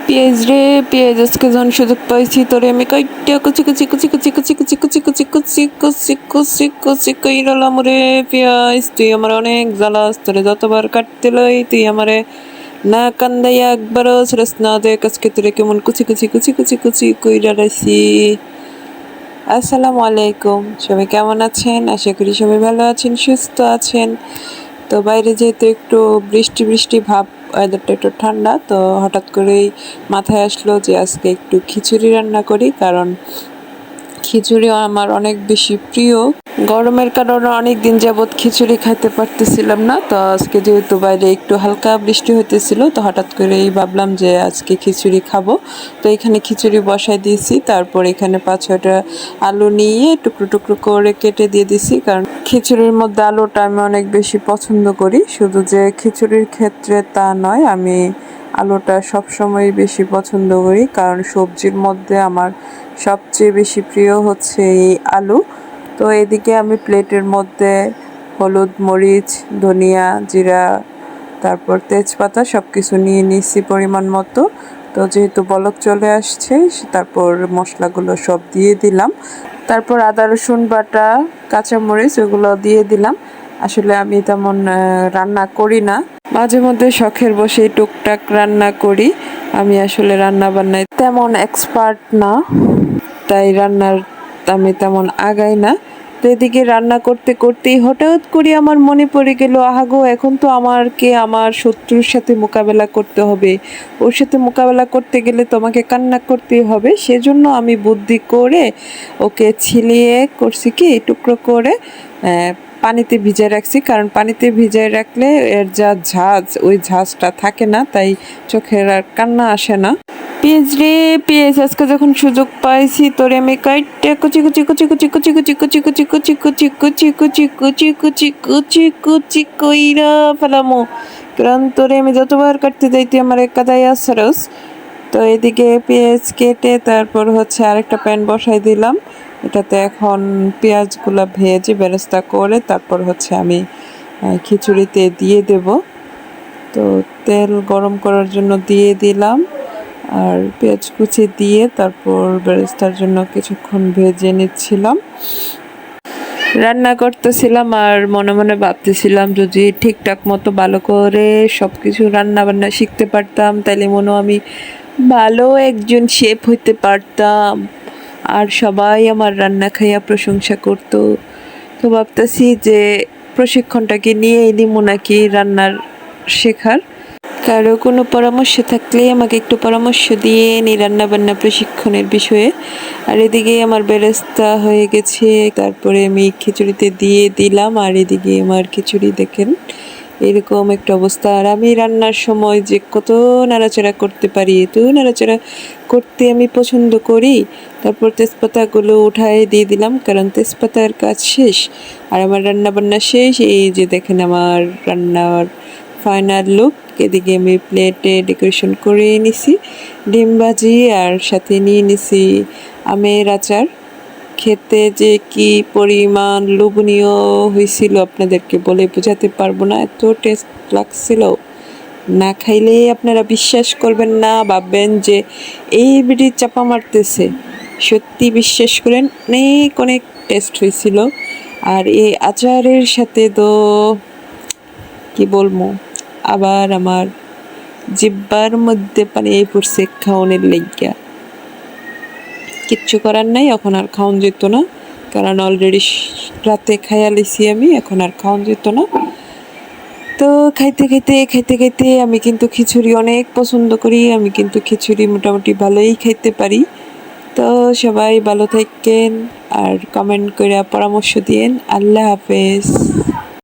পেঁয়াজ রে পেঁয়াজ আজকে যখন সুযোগ পাইছি তোরে আমি কাইটা কুচি কুচি কুচি কুচি কুচি কুচি কুচি কুচি কুচি কুচি কুচি কুচি কইরালাম রে পেঁয়াজ তুই আমার অনেক জ্বালাস তোরে যতবার কাটতে লই তুই আমারে না কান্দাইয়া একবারও ছেড়েস না দেখ আজকে তোরে কেমন কুচি কুচি কুচি কুচি কুচি কইরা রাইছি। আসসালামু আলাইকুম, সবাই কেমন আছেন? আশা করি সবাই ভালো আছেন, সুস্থ আছেন। তো বাইরে যেহেতু একটু বৃষ্টি বৃষ্টি ভাব, ওয়েদারটা একটু ঠান্ডা, তো হঠাৎ করেই মাথায় আসলো যে আজকে একটু খিচুড়ি রান্না করি, কারণ খিচুড়ি আমার অনেক বেশি প্রিয়। গরমের কারণে অনেক দিন যাবৎ খিচুড়ি খাইতে পারতেছিলাম না, তো আজকে যেহেতু বাইরে একটু হালকা বৃষ্টি হইতেছিল, তো হঠাৎ করেই ভাবলাম যে আজকে খিচুড়ি খাবো। তো এখানে খিচুড়ি বসাই দিয়েছি, তারপর এখানে 5-6টা আলু নিয়ে টুকরো টুকরো করে কেটে দিয়ে দিছি, কারণ খিচুড়ির মধ্যে আলুটা আমি অনেক বেশি পছন্দ করি। শুধু যে খিচুড়ির ক্ষেত্রে তা নয়, আমি আলুটা সবসময় বেশি পছন্দ করি, কারণ সবজির মধ্যে আমার সবচেয়ে বেশি প্রিয় হচ্ছে এই আলু। তো এদিকে আমি প্লেটের মধ্যে হলুদ, মরিচ, ধনিয়া, জিরা, তারপর তেজপাতা সব কিছু নিয়ে নিচ্ছি পরিমাণ মতো। তো যেহেতু বলক চলে আসছে, তারপর মশলাগুলো সব দিয়ে দিলাম। তারপর আদা রসুন বাটা, কাঁচামরিচ ওগুলো দিয়ে দিলাম। আসলে আমি তেমন রান্না করি না, মাঝে মধ্যে শখের বসে টুকটাক রান্না করি। আমি আসলে রান্না বান্নায় তেমন এক্সপার্ট না, তাই রান্নার আমি তেমন আগাই না। তো এদিকে রান্না করতে করতেই হঠাৎ করে আমার মনে পড়ে গেল, আহাগো এখন তো আমাকে আমার শত্রুর সাথে মোকাবেলা করতে হবে, ওর সাথে মোকাবেলা করতে গেলে তোমাকে কান্না করতেই হবে। সেজন্য আমি বুদ্ধি করে ওকে ছিলিয়ে করছি কি টুকরো করে পানিতে ভিজায় রাখছি, কারণ পানিতে ভিজায় রাখলে এর যা ঝাঁজ, ওই ঝাঁজটা থাকে না, তাই চোখের আর কান্না আসে না। পেঁয়াজ রে পেঁয়াজ আজকে যখন সুযোগ পাইছি তোরে আমি কাইটে কুচি কুচি কুচি কুচি কুচি কুচি কুচি কুচি কুচি কুচি কুচি কুচি কুচি কুচি কুচি কুচি কইরা ফেলামো, কারণ তোরে আমি যতবার কাটতে যাই তুই আমার এক কাদায় আসরস। তো এদিকে পেঁয়াজ কেটে তারপর হচ্ছে আরেকটা প্যান বসাই দিলাম, এটাতে এখন পেঁয়াজগুলো ভেজে বেরেস্তা করে তারপর হচ্ছে আমি খিচুড়িতে দিয়ে দেব। তো তেল গরম করার জন্য দিয়ে দিলাম, আর পেঁয়াজ কুচি দিয়ে তারপর বেরেস্তার জন্য কিছুক্ষণ ভেজে নিচ্ছিলাম। রান্না করতেছিলাম আর মনে মনে ভাবতেছিলাম যদি ঠিকঠাক মতো ভালো করে সব কিছু রান্না বান্না শিখতে পারতাম, তাহলে মনে আমি ভালো একজন শেফ হইতে পারতাম, আর সবাই আমার রান্না খাইয়া প্রশংসা করত। তো ভাবতেছি যে প্রশিক্ষণটাকে নিয়ে এলিম নাকি রান্নার শেখার। কারো কোনো পরামর্শ থাকলে আমাকে একটু পরামর্শ দিয়ে নি রান্না বান্না প্রশিক্ষণের বিষয়ে। আর এদিকে আমার বেরেস্তা হয়ে গেছে, তারপরে আমি খিচুড়িতে দিয়ে দিলাম, আর এদিকে আমার খিচুড়ি দেখেন এরকম একটা অবস্থা। আর আমি রান্নার সময় যে কত নাড়াচাড়া করতে পারি, এত নাড়াচাড়া করতে আমি পছন্দ করি। তারপর তেজপাতাগুলো উঠায় দিয়ে দিলাম, কারণ তেজপাতার কাজ শেষ আর আমার রান্না বান্না শেষ। এই যে দেখেন আমার রান্নার ফাইনাল লুক। এদিকে আমি প্লেটে ডেকোরেশন করে নিছি ডিম ভাজি, আর সাথে নিয়ে নিছি আমের আচার। খেতে যে কি পরিমাণ লোভনীয় হয়েছিল আপনাদেরকে বলে বোঝাতে পারবো না, এত টেস্ট লাগছিল। না খাইলে আপনারা বিশ্বাস করবেন না, ভাববেন যে এই বিড়ি চাপা মারতেছে। সত্যি বিশ্বাস করেন, অনেক অনেক টেস্ট হয়েছিল। আর এই আচারের সাথে তো কি বলবো, আবার আমার জিব্বার মধ্যে পানি পড়ছে খাওয়ানোর লাইগা। কিচ্ছু করার নাই, এখন আর খাওয়ান যেত না, কারণ অলরেডি রাতে খাইয়া লিছি আমি, এখন আর খাওয়ান যেত না। তো খাইতে খাইতে খাইতে খাইতে আমি কিন্তু খিচুড়ি অনেক পছন্দ করি, আমি কিন্তু খিচুড়ি মোটামুটি ভালোই খাইতে পারি। তো সবাই ভালো থাকেন আর কমেন্ট করে পরামর্শ দিয়েন। আল্লাহ হাফেজ।